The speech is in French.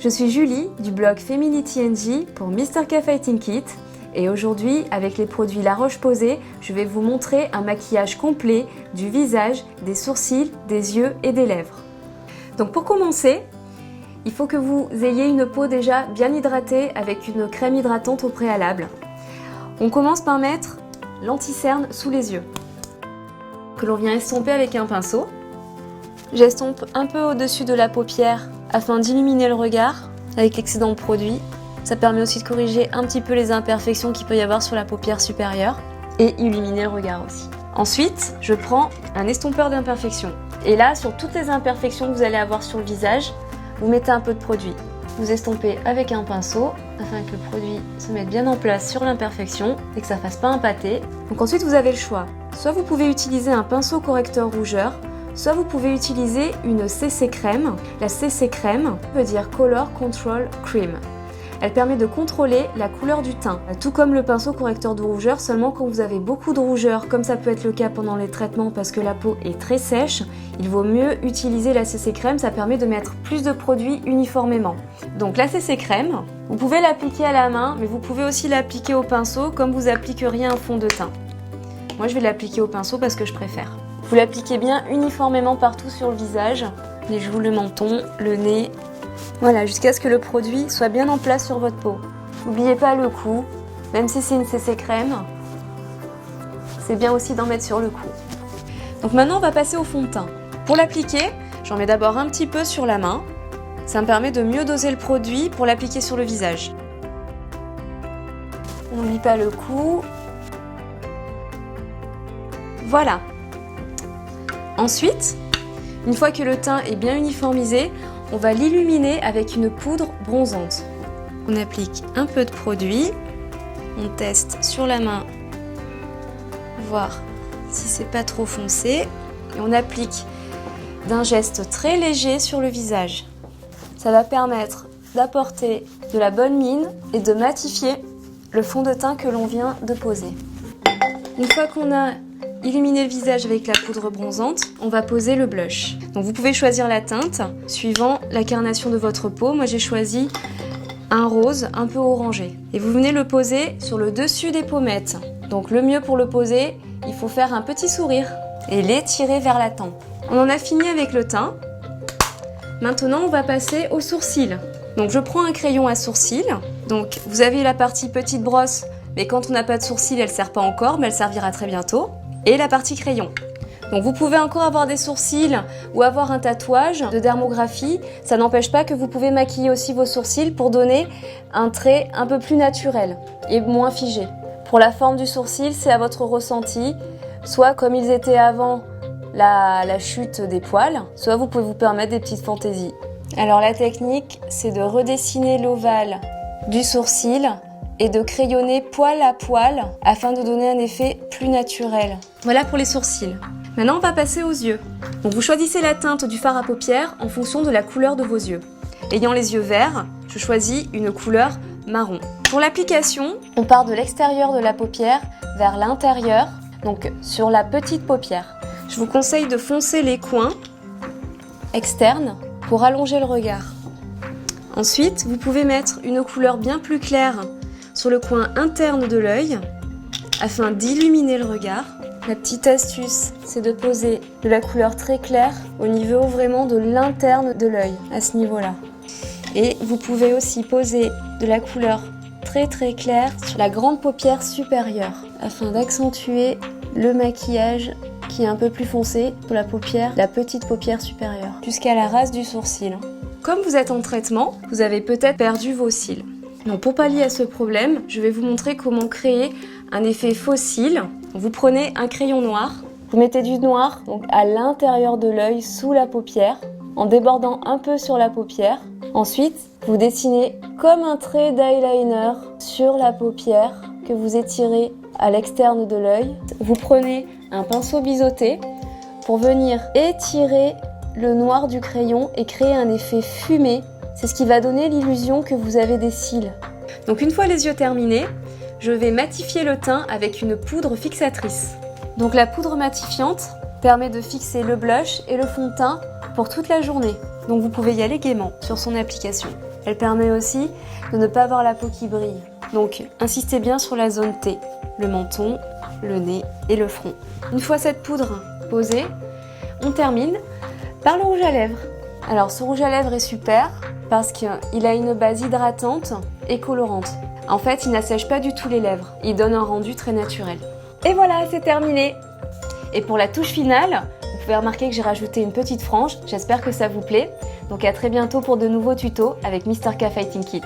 Je suis Julie du blog Feminity NG pour Mr K Fighting Kit et aujourd'hui, avec les produits La Roche-Posay, je vais vous montrer un maquillage complet du visage, des sourcils, des yeux et des lèvres. Donc pour commencer, il faut que vous ayez une peau déjà bien hydratée avec une crème hydratante au préalable. On commence par mettre l'anti-cerne sous les yeux, que l'on vient estomper avec un pinceau. J'estompe un peu au-dessus de la paupière afin d'illuminer le regard avec l'excédent de produit. Ça permet aussi de corriger un petit peu les imperfections qu'il peut y avoir sur la paupière supérieure et illuminer le regard aussi. Ensuite, je prends un estompeur d'imperfections. Et là, sur toutes les imperfections que vous allez avoir sur le visage, vous mettez un peu de produit. Vous estompez avec un pinceau afin que le produit se mette bien en place sur l'imperfection et que ça ne fasse pas un pâté. Donc ensuite, vous avez le choix. Soit vous pouvez utiliser un pinceau correcteur rougeur, soit vous pouvez utiliser une CC crème. La CC crème veut dire Color Control Cream. Elle permet de contrôler la couleur du teint, tout comme le pinceau correcteur de rougeur, seulement quand vous avez beaucoup de rougeur, comme ça peut être le cas pendant les traitements parce que la peau est très sèche, il vaut mieux utiliser la CC crème, ça permet de mettre plus de produits uniformément. Donc la CC crème, vous pouvez l'appliquer à la main, mais vous pouvez aussi l'appliquer au pinceau comme vous appliqueriez un fond de teint. Moi je vais l'appliquer au pinceau parce que je préfère. Vous l'appliquez bien uniformément partout sur le visage, les joues, le menton, le nez. Voilà, jusqu'à ce que le produit soit bien en place sur votre peau. N'oubliez pas le cou, même si c'est une CC crème, c'est bien aussi d'en mettre sur le cou. Donc maintenant on va passer au fond de teint. Pour l'appliquer, j'en mets d'abord un petit peu sur la main. Ça me permet de mieux doser le produit pour l'appliquer sur le visage. On n'oublie pas le cou. Voilà. Ensuite, une fois que le teint est bien uniformisé, on va l'illuminer avec une poudre bronzante. On applique un peu de produit, on teste sur la main, voir si c'est pas trop foncé, et on applique d'un geste très léger sur le visage. Ça va permettre d'apporter de la bonne mine et de matifier le fond de teint que l'on vient de poser. Une fois qu'on a illuminer le visage avec la poudre bronzante, on va poser le blush. Donc vous pouvez choisir la teinte suivant la carnation de votre peau. Moi j'ai choisi un rose un peu orangé. Et vous venez le poser sur le dessus des pommettes. Donc le mieux pour le poser, il faut faire un petit sourire et l'étirer vers la tempe. On en a fini avec le teint. Maintenant on va passer aux sourcils. Donc je prends un crayon à sourcils. Donc vous avez la partie petite brosse, mais quand on n'a pas de sourcils, elle ne sert pas encore, mais elle servira très bientôt. Et la partie crayon. Donc vous pouvez encore avoir des sourcils ou avoir un tatouage de dermographie. Ça n'empêche pas que vous pouvez maquiller aussi vos sourcils pour donner un trait un peu plus naturel et moins figé. Pour la forme du sourcil, c'est à votre ressenti, soit comme ils étaient avant la chute des poils, soit vous pouvez vous permettre des petites fantaisies. Alors la technique, c'est de redessiner l'ovale du sourcil et de crayonner poil à poil afin de donner un effet plus naturel. Voilà pour les sourcils. Maintenant on va passer aux yeux. Donc vous choisissez la teinte du fard à paupières en fonction de la couleur de vos yeux. Ayant les yeux verts, je choisis une couleur marron. Pour l'application, on part de l'extérieur de la paupière vers l'intérieur, donc sur la petite paupière. Je vous conseille de foncer les coins externes pour allonger le regard. Ensuite, vous pouvez mettre une couleur bien plus claire sur le coin interne de l'œil afin d'illuminer le regard. La petite astuce, c'est de poser de la couleur très claire au niveau vraiment de l'interne de l'œil, à ce niveau-là. Et vous pouvez aussi poser de la couleur très claire sur la grande paupière supérieure afin d'accentuer le maquillage qui est un peu plus foncé pour la paupière, la petite paupière supérieure, jusqu'à la rase du sourcil. Comme vous êtes en traitement, vous avez peut-être perdu vos cils. Donc pour pallier à ce problème, je vais vous montrer comment créer un effet faux cils. Vous prenez un crayon noir, vous mettez du noir donc à l'intérieur de l'œil sous la paupière, en débordant un peu sur la paupière. Ensuite, vous dessinez comme un trait d'eyeliner sur la paupière que vous étirez à l'externe de l'œil. Vous prenez un pinceau biseauté pour venir étirer le noir du crayon et créer un effet fumé. C'est ce qui va donner l'illusion que vous avez des cils. Donc une fois les yeux terminés, je vais matifier le teint avec une poudre fixatrice. Donc la poudre matifiante permet de fixer le blush et le fond de teint pour toute la journée. Donc vous pouvez y aller gaiement sur son application. Elle permet aussi de ne pas avoir la peau qui brille. Donc, insistez bien sur la zone T, le menton, le nez et le front. Une fois cette poudre posée, on termine par le rouge à lèvres. Alors, ce rouge à lèvres est super parce qu'il a une base hydratante et colorante. En fait, il n'assèche pas du tout les lèvres. Il donne un rendu très naturel. Et voilà, c'est terminé. Et pour la touche finale, vous pouvez remarquer que j'ai rajouté une petite frange. J'espère que ça vous plaît. Donc à très bientôt pour de nouveaux tutos avec Mr K Fighting Kit.